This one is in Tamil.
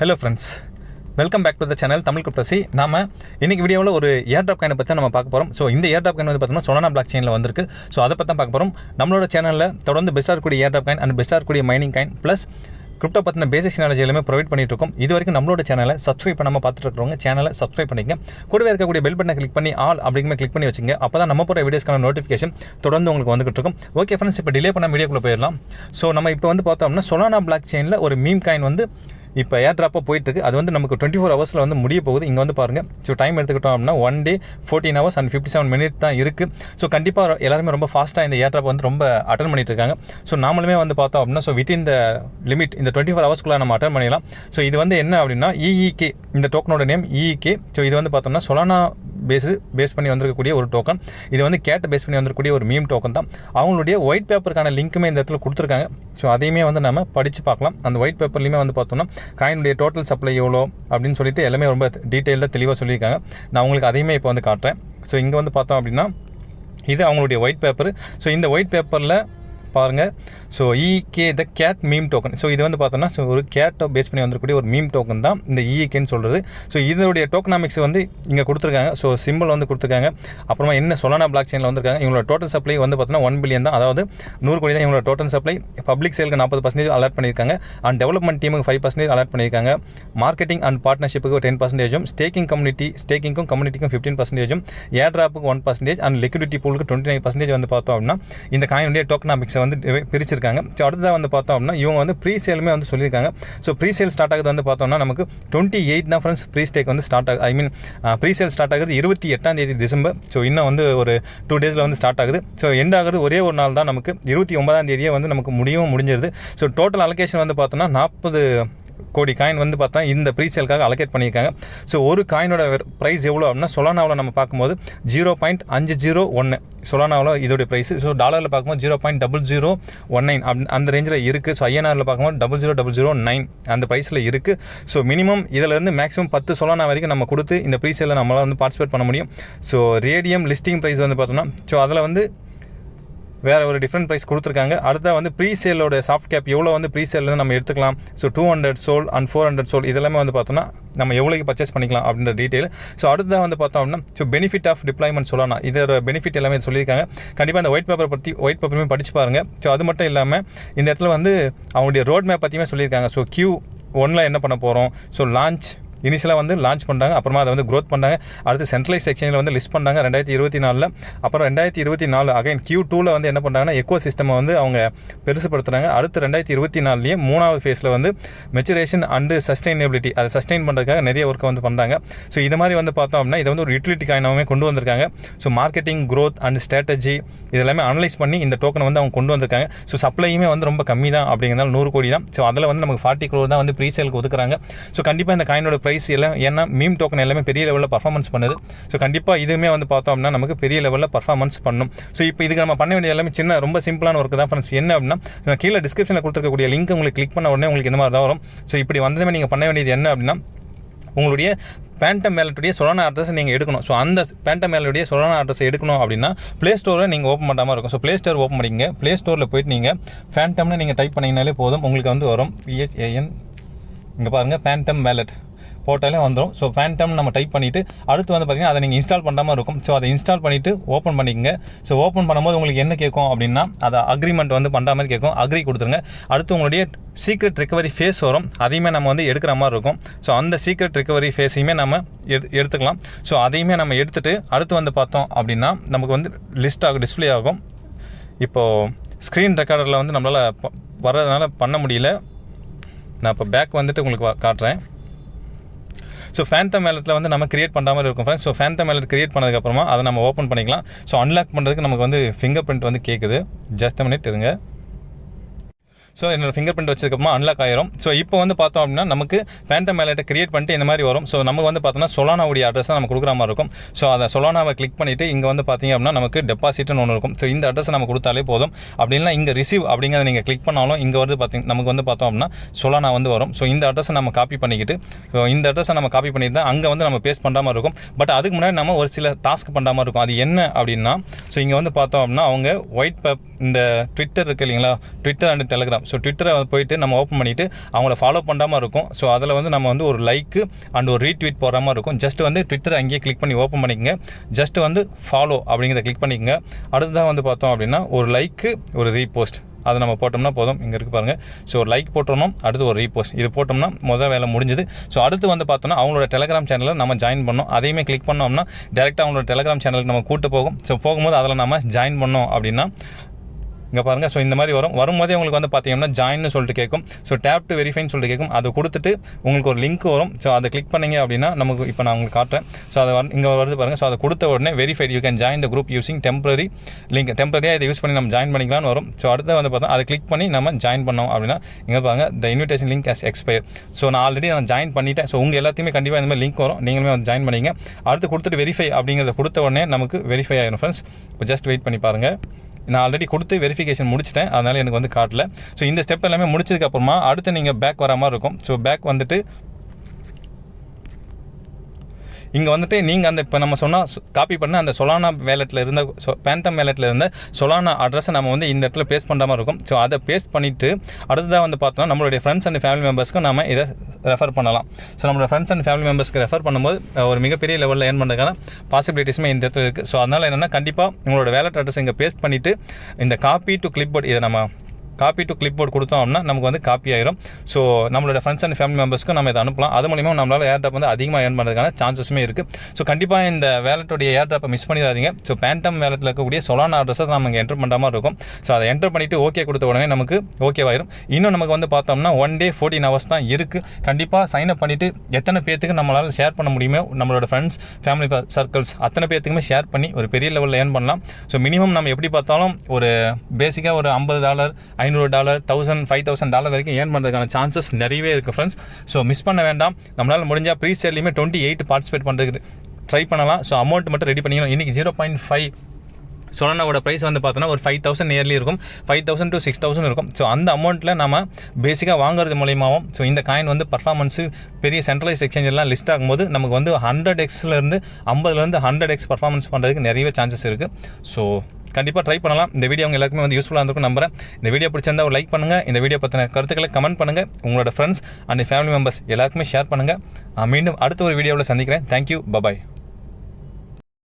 Hello friends, welcome back to the channel Tamil கிரிப்டோசி. நாம இன்னைக்கு வீடியோவில் ஒரு ஏர்ட்ராப் காயினை பற்றி நம்ம பார்க்க போகிறோம். ஸோ இந்த ஏர்ட்ராப் காயின் வந்து பார்த்தோம்னா சொலானா பிளாக் செயினில் வந்திருக்கு. ஸோ அதை பற்றி தான் பார்க்க போகிறோம். நம்மளோட சேனலில் தொடர்ந்து பெஸ்ட்டாக இருக்கக்கூடிய ஏர்ட்ராப் காயின் அண்ட் பெஸ்ட்டாக இருக்கக்கூடிய மைனிங் காயின் ப்ளஸ் கிரிப்டோ பற்றின பேசிக்ஸ் நாலேஜ் எல்லாமே ப்ரொவைட் பண்ணிட்டு இருக்கோம். இது வரைக்கும் நம்மளோட சேனலை சப்ஸ்கிரைப் பண்ணாமல் பார்த்துட்டு இருக்கிறவங்க சேனலை சப்ஸ்கிரைப் பண்ணிங்க. கூடவே இருக்கக்கூடிய பெல் பட்டனை கிளிக் பண்ணி ஆல் அப்படிங்கிற கிளிக் பண்ணி வச்சுங்க. அப்போ தான் நம்ம போகிற வீடியோஸ்க்கான நோட்டிஃபிகேஷன் தொடர்ந்து உங்களுக்கு வந்துகிட்டு இருக்கும். ஓகே ஃப்ரெண்ட்ஸ், இப்போ டிலே பண்ண வீடியோக்குள்ளே போயிடலாம். ஸோ நம்ம இப்போ வந்து பார்த்தோம்னா சொலானா பிளாக் செயினில் ஒரு மீம் காயின் வந்து இப்போ ஏர்ட்ராப்பாக போயிட்டுருக்கு. அது வந்து நமக்கு 24 ஹவர்ஸில் வந்து முடிய போகுது. இங்கே வந்து பாருங்கள். ஸோ டைம் எடுத்துக்கிட்டோம் அப்படின்னா 1 day 14 hours and 57 minutes தான் இருக்குது. ஸோ கண்டிப்பாக எல்லாருமே ரொம்ப ஃபாஸ்ட்டாக இந்த ஏர்ட்ராப் வந்து ரொம்ப அட்டன் பண்ணிட்டு இருக்காங்க. ஸோ நாமளுமே வந்து பார்த்தோம் அப்படின்னா வித்தின் த லிமிட் இந்த 24 ஹவர்ஸ்க்குள்ளே நம்ம அட்டன் பண்ணிடலாம். ஸோ இது வந்து என்ன அப்படின்னா EEK, இந்த டோக்கனோட நேம் EEK. ஸோ இது வந்து பார்த்தோம்னா சொலானா பேஸ் பண்ணி வந்திருக்கக்கூடிய ஒரு டோக்கன். இது வந்து கேட்டை பேஸ் பண்ணி வந்திருக்கக்கூடிய ஒரு மீம் டோக்கன் தான். அவங்களுடைய ஒயிட் பேப்பருக்கான லிங்க்குமே இந்த இடத்துல கொடுத்துருக்காங்க. ஸோ அதையுமே வந்து நம்ம படித்து பார்க்கலாம். அந்த ஒயிட் பேப்பர்லையுமே வந்து பார்த்தோம்னா காயினுடைய டோட்டல் சப்ளை எவ்வளோ அப்படின்னு சொல்லிட்டு எல்லாமே ரொம்ப டீட்டெயிலாக தெளிவாக சொல்லியிருக்காங்க. நான் உங்களுக்கு அதையுமே இப்போ வந்து காட்டுறேன். ஸோ இங்கே வந்து பார்த்தோம் அப்படின்னா இது அவங்களுடைய ஒயிட் பேப்பர். ஸோ இந்த ஒயிட் பேப்பரில் பாருங்கள். ஸோ EEK த கேட் மீம் டோக்கன். ஸோ இது வந்து பார்த்தோம்னா ஒரு கேட்டை பேஸ் பண்ணி வந்துருக்கூடிய ஒரு மீம் டோக்கன் தான் இந்த EEKன்னு சொல்கிறது. ஸோ இதனுடைய டோக்கனாமிக்ஸ் வந்து இங்கே கொடுத்துருக்காங்க. ஸோ சிம்பிள் வந்து கொடுத்துருக்காங்க. அப்புறமா என்ன சொலானா பிளாக் செயினில் வந்திருக்காங்க. இவங்களோட டோட்டல் சப்ளை வந்து பார்த்தோன்னா 1 billion தான். அதாவது 100 கோடி தான் இவங்களோட டோட்டல் சப்ளை. பப்ளிக் சேலுக்கு 40% அலர்ட் பண்ணியிருக்காங்க. அண்ட் டெவலப்மெண்ட் டீமுக்கு 5% அலர்ட் பண்ணியிருக்காங்க. மார்க்கெட்டிங் அண்ட் பார்ட்னர்ஷிப்புக்கு 10%, ஸ்டேக்கிங்க்கும் கம்யூனிட்டிக்கும் 15%, ஏர்ட்ராப்புக்கு 1% அண்ட் லிக்விடிட்டி பூலுக்கு 29% வந்து பார்த்தோம் அப்படின்னா இந்த காயினுடைய டோக்கனாமிக்ஸ் வந்து பிரிச்சிருக்காங்க. ஸோ அடுத்ததாக வந்து பார்த்தோம் அப்படின்னா இவங்க வந்து ப்ரீ சேலுமே வந்து சொல்லியிருக்காங்க. ஸோ ப்ரீ சேல் ஸ்டார்ட் ஆகுது வந்து பார்த்தோம்னா நமக்கு 28 தான் ஃப்ரெண்ட்ஸ் ப்ரீ ஸ்டேக் வந்து ஸ்டார்ட் ஆகுது. ப்ரீ சேல் ஸ்டார்ட் ஆகுது 28 December. ஸோ இன்னும் வந்து ஒரு 2 days வந்து ஸ்டார்ட் ஆகுது. ஸோ எண்ட் ஆகுது ஒரே ஒரு நாள் தான், நமக்கு 29 வந்து நமக்கு முடிஞ்சிருது. ஸோ டோட்டல் அலோகேஷன் வந்து பார்த்தோம்னா 40 கோடி காயின் வந்து பார்த்தா இந்த ப்ரீசேலுக்காக அலோகேட் பண்ணியிருக்காங்க. ஸோ ஒரு காயினோட ப்ரைஸ் எவ்வளோ அப்படின்னா சொலானாவில் நம்ம பார்க்கும்போது 0.501 சொலானாவில் இதோடைய ப்ரைஸ். ஸோ டாலரில் பார்க்கும்போது 0.0019 அந்த ரேஞ்சில் இருக்குது. ஸோ INRல பார்க்கும்போது 0.0009 அந்த ப்ரைஸில் இருக்குது. ஸோ மினிமம் இதிலேருந்து மேக்ஸிமம் 10 சொலானா வரைக்கும் நம்ம கொடுத்து இந்த ப்ரீசேலில் நம்மளால் வந்து பார்ட்டிசிபேட் பண்ண முடியும். ஸோ ரேடியம் லிஸ்டிங் ப்ரைஸ் வந்து பார்த்தோம்னா ஸோ அதில் வந்து வேறு ஒரு டிஃப்ரெண்ட் ப்ரைஸ் கொடுத்துருக்காங்க. அடுத்த வந்து ப்ரீ சேலோட சாஃப்ட் கேப் எவ்வளோ வந்து ப்ரீ சேல் நம்ம எடுத்துக்கலாம். ஸோ 200 சோல் அண்ட் 400 சோல் இதெல்லாமே வந்து பார்த்தோம்னா நம்ம எவ்வளோக்கு பர்ச்சேஸ் பண்ணிக்கலாம் அப்படின்ற டீட்டெயில். ஸோ அடுத்ததாக வந்து பார்த்தோம் அப்படின்னா so benefit of deployment Solana இதோட பெனிஃபிட் எல்லாமே சொல்லியிருக்காங்க. கண்டிப்பாக அந்த ஒயிட் பேப்பருமே படிச்சு பாருங்கள். ஸோ அது மட்டும் இல்லாமல் இந்த இடத்துல வந்து அவங்களுடைய ரோட் மேப் பற்றியுமே சொல்லியிருக்காங்க. ஸோ Q1 என்ன பண்ண போகிறோம். ஸோ இனிஷியலாக வந்து லான்ச் பண்ணுறாங்க. அப்புறமா அதை வந்து க்ரோத் பண்ணுறாங்க. அடுத்து சென்ட்ரலைஸ் எக்ஸ்சேஞ்சில் வந்து லிஸ்ட் பண்ணுறாங்க 2024. அப்புறம் 2024 அகைன் Q2 வந்து என்ன பண்ணுறாங்கன்னா எக்கோ சிஸ்டமை வந்து அவங்க பெருசுப்படுத்துகிறாங்க. அடுத்து 2024 3வது ஃபேஸில் வந்து மெச்சுரேஷன் அண்டு சஸ்டைனபிலிட்டி அதை சஸ்டைன் பண்ணுறதுக்காக நிறைய ஒர்க்கை வந்து பண்ணுறாங்க. ஸோ இது மாதிரி வந்து பார்த்தோம் அப்படின்னா இதை வந்து ஒரு யூட்டிலிட்டி காயினாகவே கொண்டு வந்திருக்காங்க. So marketing growth and strategy இதெல்லாமே அனலைஸ் பண்ணி இந்த டோக்கனை வந்து அவங்க கொண்டு வந்திருக்காங்க. ஸோ சப்ளையுமே வந்து ரொம்ப கம்மி தான், அப்படிங்கிறதால 100 கோடி தான். ஸோ அதில் வந்து நமக்கு 40 crore தான் வந்து ப்ரீ சேலுக்கு ஒதுக்குறாங்க. ஸோ கண்டிப்பாக இந்த காயினோட ப்ரைஸ் எல்லாம் ஏன்னா மீம் டோக்கன் எல்லாமே பெரிய லெவலில் பர்ஃபார்மன்ஸ் பண்ணுது. ஸோ கண்டிப்பாக இதுவுமே வந்து பார்த்தோம் அப்படின்னா நமக்கு பெரிய லெவலில் பர்ஃபார்மன்ஸ் பண்ணும். ஸோ இப்போ இதுக்கு நம்ம பண்ண வேண்டிய எல்லாமே ரொம்ப சிம்பிளான ஒர்க்கு தான் ஃப்ரெண்ட்ஸ். என்ன அப்படின்னா கீழே டிஸ்கிரிப்ஷனில் கொடுத்துருக்கக்கூடிய லிங்க் உங்களுக்கு கிளிக் பண்ண உடனே உங்களுக்கு இந்த மாதிரி தான் வரும். ஸோ இப்படி வந்ததுமே நீங்கள் பண்ண வேண்டியது என்ன அப்படின்னா உங்களுடைய பேண்டம் வேலட்டுடைய சொலானா அட்ரஸ் நீங்கள் எடுக்கணும். ஸோ அந்த பேண்டம் வேலட்டுடைய சொலானா அட்ரஸ் எடுக்கணும் அப்படின்னா ப்ளே ஸ்டோரை நீங்கள் ஓப்பன் பண்ணாமல் இருக்கும். ஸோ ப்ளே ஸ்டோர் ஓப்பன் பண்ணிங்க. ப்ளே ஸ்டோரில் போய்ட்டு நீங்கள் ஃபேண்டம்னு நீங்கள் டைப் பண்ணிங்கனாலே போதும், உங்களுக்கு வந்து வரும் PHAN. இங்கே பாருங்கள் பேண்டம் வேலட் போட்டாலே வந்துடும். ஸோ ஃபேண்டம் நம்ம டைப் பண்ணிவிட்டு அடுத்து வந்து பார்த்திங்கன்னா அதை நீங்கள் இன்ஸ்டால் பண்ணாமல் இருக்கும். ஸோ அதை இன்ஸ்டால் பண்ணிவிட்டு ஓப்பன் பண்ணிக்கங்க. ஸோ ஓப்பன் பண்ணும்போது உங்களுக்கு என்ன கேட்கும் அப்படின்னா அதை அக்ரிமெண்ட் வந்து பண்ணுற மாதிரி கேட்கும். அக்ரி கொடுத்துருங்க. அடுத்து உங்களுடைய சீக்ரெட் ரிகவரி ஃபேஸ் வரும். அதையுமே நம்ம வந்து எடுக்கிற மாதிரி இருக்கும். ஸோ அந்த சீக்ரெட் ரிகவரி ஃபேஸையுமே நம்ம எடுத்துக்கலாம். ஸோ அதையுமே நம்ம எடுத்துகிட்டு அடுத்து வந்து பார்த்தோம் அப்படின்னா நமக்கு வந்து லிஸ்ட் ஆகும், டிஸ்பிளே ஆகும். இப்போது ஸ்க்ரீன் ரெக்கார்டரில் வந்து நம்மளால் வர்றதுனால பண்ண முடியல. நான் இப்போ பேக் வந்துட்டு உங்களுக்கு காட்டுறேன். ஸோ ஃபேண்டம் வேலட்டில் வந்து நம்ம கிரியேட் பண்ணுற மாதிரி இருக்கும் friends. So Phantom wallet create பண்ணதுக்கப்புறமா அதை நம்ம ஓப்பன் பண்ணிக்கலாம். ஸோ அன்லாக் பண்ணுறதுக்கு நமக்கு வந்து ஃபிங்கர் பிரிண்ட் வந்து கேட்குது. ஜஸ்ட் மினிட் இருங்க. ஸோ என்னோட ஃபிங்கர் பிரிண்ட் வச்சதுக்கப்புறமா அன்லாக் ஆயிரும். ஸோ இப்போ வந்து பார்த்தோம் அப்படின்னா நமக்கு ஃபேண்டம் வேலட்டை கிரியேட் பண்ணிட்டு இந்த மாதிரி வரும். ஸோ நமக்கு வந்து பார்த்தோம்னா சொலானாவுடைய அட்ரஸ் தான் நம்ம கொடுக்குற மாதிரி இருக்கும். ஸோ அதை சொலானாவை கிளிக் பண்ணிவிட்டு இங்கே வந்து பார்த்தீங்க அப்படின்னா நமக்கு டெபாசிட்னு ஒன்று இருக்கும். ஸோ இந்த அட்ரஸ் நம்ம கொடுத்தாலே போதும். அப்படின்னா இங்கே ரிசீவ் அப்படிங்கிறத நீங்கள் கிளிக் பண்ணாலும் இங்கே வந்து நமக்கு வந்து பார்த்தோம் அப்படின்னா சொலானா வந்து வரும். ஸோ இந்த அட்ரஸை நம்ம காப்பி பண்ணிக்கிட்டு இந்த அட்ரஸை நம்ம காப்பி பண்ணிட்டு தான் அங்கே வந்து நம்ம பேஸ்ட் பண்ணுற மாதிரி இருக்கும். பட் அதுக்கு முன்னாடி நம்ம ஒரு சில டாஸ்க் பண்ணுற மாதிரி இருக்கும். அது என்ன அப்படின்னா ஸோ இங்கே வந்து பார்த்தோம் அப்படின்னா அவங்க ஒயிட் பேப்பர் இந்த ட்விட்டர் இருக்குது இல்லைங்களா, ட்விட்டர் அண்ட் டெலிகிராம். ஸோ ட்விட்டரை போயிட்டு நம்ம ஓப்பன் பண்ணிவிட்டு அவங்கள ஃபாலோ பண்ணாமல் இருக்கும். ஸோ அதில் வந்து நம்ம வந்து ஒரு லைக்கு அண்ட் ஒரு ரீட்வீட் போகிற மாதிரி இருக்கும். ஜஸ்ட் வந்து ட்விட்டர் அங்கேயே கிளிக் பண்ணி ஓப்பன் பண்ணிக்கங்க. ஜஸ்ட் வந்து ஃபாலோ அப்படிங்கிறத கிளிக் பண்ணிக்கங்க. அடுத்ததான் வந்து பார்த்தோம் அப்படின்னா ஒரு லைக்கு ஒரு ரீபோஸ்ட் அதை நம்ம போட்டோம்னா போதும். இங்கே இருக்குது பாருங்கள். ஸோ ஒரு லைக் போட்டோம், அடுத்து ஒரு ரீபோஸ்ட் இது போட்டோம்னா முதல் வேலை முடிஞ்சுது. ஸோ அடுத்து வந்து பார்த்தோம்னா அவங்களோட டெலிகிராம் சேனலில் நம்ம ஜாயின் பண்ணோம். அதையுமே கிளிக் பண்ணோம்னா டேரெக்டாக அவங்களோட டெலிகிராம் சேனலுக்கு நம்ம கூட்டு போகும். ஸோ போகும்போது அதில் நம்ம ஜாயின் பண்ணோம் அப்படின்னா இங்கே பாருங்கள். ஸோ இந்த மாதிரி வரும்போதே உங்களுக்கு வந்து பார்த்தீங்கன்னா ஜாயின்னு சொல்லிட்டு கேட்கும். ஸோ டேப் டு வெரிஃபைன்னு சொல்லிட்டு கேட்கும். அதை கொடுத்துட்டு உங்களுக்கு ஒரு லிங்க் வரும். ஸோ அதை கிளிக் பண்ணிங்க அப்படின்னா நமக்கு இப்போ நான் உங்களுக்கு காட்டுறேன். ஸோ அதை இங்கே வருது பாருங்கள். ஸோ அதை கொடுத்த உடனே verified you can join the group using temporary link. டெம்பரரியாக இதை யூஸ் பண்ணி நம்ம ஜாயின் பண்ணிக்கலாம்னு வரும். ஸோ அடுத்து வந்து பார்த்தா அதை கிளிக் பண்ணி நம்ம ஜாயின் பண்ணோம் அப்படின்னா இங்கே பாருங்கள் த invitation link has expire. So நான் ஆல்ரெடி ஜாயின் பண்ணிட்டேன். ஸோ உங்கள் எல்லாத்தையுமே கண்டிப்பாக இந்த மாதிரி லிங்க் வரும். நீங்களுமே வந்து ஜாயின் பண்ணிங்க. அடுத்து கொடுத்துட்டு வெரிஃபை அப்படிங்கிறத கொடுத்த உடனே நமக்கு வெரிஃபை ஆகிடும் ஃப்ரெண்ட்ஸ். இப்போ ஜஸ்ட் வெயிட் பண்ணி பாருங்கள். நான் ஆல்ரெடி கொடுத்து வெரிஃபிகேஷன் முடிச்சிட்டேன், அதனால் எனக்கு வந்து காட்டல. ஸோ இந்த ஸ்டெப் எல்லாமே முடிச்சதுக்கப்புறமா அடுத்து நீங்கள் பேக் வர மாதிரி இருக்கும். ஸோ பேக் வந்துட்டு இங்கே வந்துட்டு நீங்கள் அந்த இப்போ நம்ம சொன்னால் காப்பி பண்ண அந்த சொலானா வேலெட்டில் இருந்த பேண்டம் வேலெட்டில் இருந்த சொலானா அட்ரஸை நம்ம வந்து இந்த இடத்துல பேஸ்ட் பண்ணுற மாதிரி இருக்கும். ஸோ அதை பேஸ்ட் பண்ணிவிட்டு அடுத்ததாக வந்து பார்த்தோம்னா நம்மளுடைய ஃப்ரெண்ட்ஸ் அண்ட் ஃபேமிலி மெம்பர்ஸ்க்கு நம்ம இதை ரெஃபர் பண்ணலாம். ஸோ நம்மளோட ஃப்ரெண்ட்ஸ் அண்ட் ஃபேமிலி மெம்பர்ஸ்க்கு ரெஃபர் பண்ணும்போது ஒரு மிகப்பெரிய லெவலில் ஏர்ன் பண்ணுறதுக்கான பாசிபிலிட்டிஸுமே இந்த இடத்துல இருக்குது. ஸோ அதனால் என்னென்னா கண்டிப்பாக உங்களோட வேலெட் அட்ரஸ் இங்கே பேஸ்ட் பண்ணிவிட்டு இந்த காப்பி டு கிளிப்போர்ட் இதை நம்ம காப்பி டு கிளிப்போர்ட் கொடுத்தோம் அப்படின்னா நமக்கு வந்து காப்பி ஆயிரும். ஸோ நம்மளோட ஃப்ரெண்ட்ஸ் அண்ட் ஃபேமிலி மெம்பர்ஸ்க்கு நம்ம இதை அனுப்பலாம். அது மூலிமா நம்மளால் ஏர்ட்ராப் வந்து அதிகமாக ஏர்ன் பண்ணுறதுக்கான சான்சஸுமே இருக்குது. ஸோ கண்டிப்பாக இந்த வேலெட்டோடைய ஏர்ட்ராப்பை மிஸ் பண்ணிடாதீங்க. ஸோ பேண்டம் வேலெட்டில் இருக்கக்கூடிய சொலானா அட்ரஸை நம்ம இங்கே என்டர் பண்ணுற மாதிரி இருக்கும். ஸோ அதை என்டர் பண்ணிவிட்டு ஓகே கொடுத்த உடனே நமக்கு ஓகேவாயிரும். இன்னும் நமக்கு வந்து பார்த்தோம்னா 1 day 14 hours தான் இருக்குது. கண்டிப்பாக சைன் அப் பண்ணிவிட்டு எத்தனை பேத்துக்கு நம்மளால் ஷேர் பண்ண முடியுமோ நம்மளோட ஃப்ரெண்ட்ஸ் ஃபேமிலி சர்க்கிள்ஸ் அத்தனை பேத்துக்குமே ஷேர் பண்ணி ஒரு பெரிய லெவலில் ஏர்ன் பண்ணலாம். ஸோ மினிமம் நம்ம எப்படி பார்த்தாலும் ஒரு பேசிக்காக ஒரு $50 $500 $1000 $5000 வரைக்கும் ஏர்ன் பண்ணுறதுக்கான சான்சஸ் நிறையவே இருக்குது ஃப்ரெண்ட்ஸ். ஸோ மிஸ் பண்ண வேண்டாம். நம்மளால் முடிஞ்சால் ப்ரீ சேல்லையுமே 28 பார்ட்டிசிபேட் பண்ணுறதுக்கு ட்ரை பண்ணலாம். ஸோ அமௌண்ட் மட்டும் ரெடி பண்ணிக்கணும். இன்றைக்கி 0.5 சொலானாவோட ப்ரைஸ் வந்து பார்த்தோன்னா ஒரு 5000 நியர்லி இருக்கும். 5000 to 6000 இருக்கும். ஸோ அந்த அமௌண்ட்டில் நம்ம பேசிக்காக வாங்குறது மூலியமாகவும் ஸோ இந்த காயின் வந்து பர்ஃபார்மன்ஸு பெரிய சென்ட்ரலைஸ் எக்ஸ்சேஞ்ச் எல்லாம் லிஸ்ட் ஆகும்போது நமக்கு வந்து 100x 50 100x பர்ஃபார்மன்ஸ் பண்ணுறதுக்கு நிறையவே சான்சஸ் இருக்குது. ஸோ கண்டிப்பாக ட்ரை பண்ணலாம். இந்த வீடியோ உங்கள் எல்லாருக்குமே வந்து யூஸ்ஃபுல்லாக இருக்கும் நம்புறேன். இந்த வீடியோ பிடிச்சிருந்தா ஒரு லைக் பண்ணுங்கள். இந்த வீடியோ பற்றின கருத்துக்களை கமெண்ட் பண்ணுங்கள். உங்களோட ஃப்ரெண்ட்ஸ் அண்ட் ஃபேமிலி மெம்பர்ஸ் எல்லாருக்குமே ஷேர் பண்ணுங்கள். மீண்டும் அடுத்த ஒரு வீடியோவில் சந்திக்கிறேன். Thank you, bye bye.